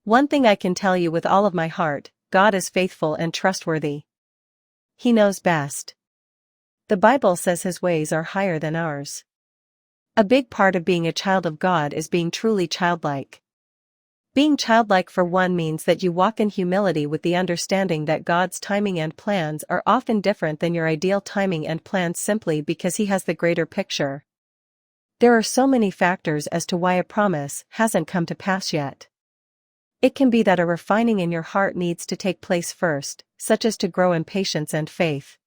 One thing I can tell you with all of my heart, God is faithful and trustworthy. He knows best. The Bible says His ways are higher than ours. A big part of being a child of God is being truly childlike. Being childlike for one means that you walk in humility with the understanding that God's timing and plans are often different than your ideal timing and plans simply because He has the greater picture. There are so many factors as to why a promise hasn't come to pass yet. It can be that a refining in your heart needs to take place first, such as to grow in patience and faith.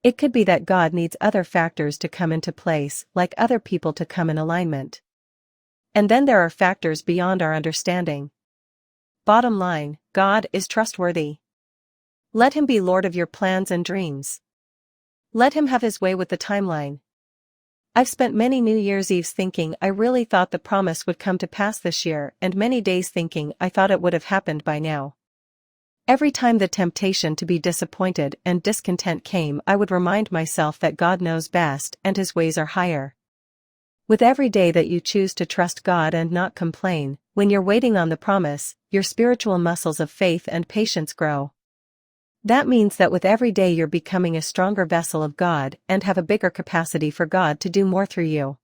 It could be that God needs other factors to come into place, like other people to come in alignment. And then there are factors beyond our understanding. Bottom line, God is trustworthy. Let Him be Lord of your plans and dreams. Let Him have His way with the timeline. I've spent many New Year's Eves thinking I really thought the promise would come to pass this year, and many days thinking I thought it would have happened by now. Every time the temptation to be disappointed and discontent came, I would remind myself that God knows best and His ways are higher. With every day that you choose to trust God and not complain, when you're waiting on the promise, your spiritual muscles of faith and patience grow. That means that with every day you're becoming a stronger vessel of God and have a bigger capacity for God to do more through you.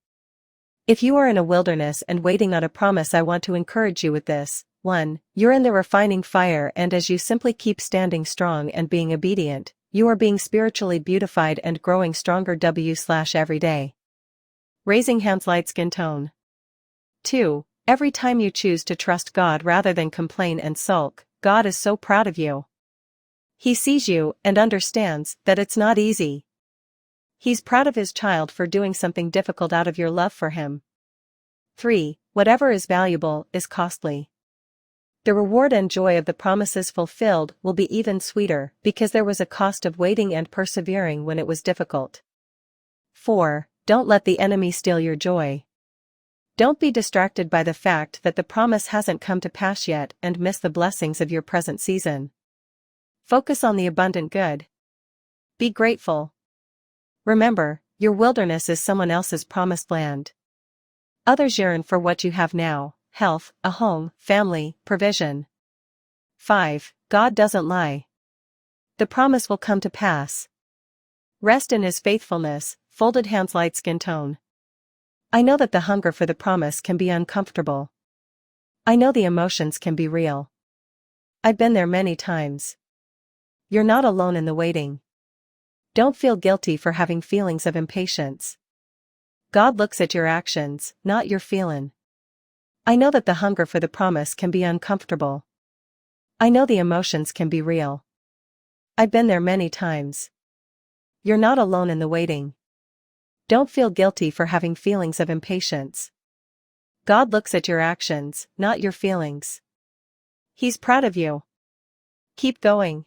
If you are in a wilderness and waiting on a promise, I want to encourage you with this. 1. You're in the refining fire, and as you simply keep standing strong and being obedient, you are being spiritually beautified and growing stronger every day. Raising hands, light skin tone. 2. Every time you choose to trust God rather than complain and sulk, God is so proud of you. He sees you and understands that it's not easy. He's proud of His child for doing something difficult out of your love for Him. 3. Whatever is valuable is costly. The reward and joy of the promises fulfilled will be even sweeter because there was a cost of waiting and persevering when it was difficult. 4. Don't let the enemy steal your joy. Don't be distracted by the fact that the promise hasn't come to pass yet and miss the blessings of your present season. Focus on the abundant good. Be grateful. Remember, your wilderness is someone else's promised land. Others yearn for what you have now: health, a home, family, provision. 5. God doesn't lie. The promise will come to pass. Rest in His faithfulness. Folded hands, light skin tone. I know that the hunger for the promise can be uncomfortable. I know the emotions can be real. I've been there many times. You're not alone in the waiting. Don't feel guilty for having feelings of impatience. God looks at your actions, not your feeling. I know that the hunger for the promise can be uncomfortable. I know the emotions can be real. I've been there many times. You're not alone in the waiting. Don't feel guilty for having feelings of impatience. God looks at your actions, not your feelings. He's proud of you. Keep going.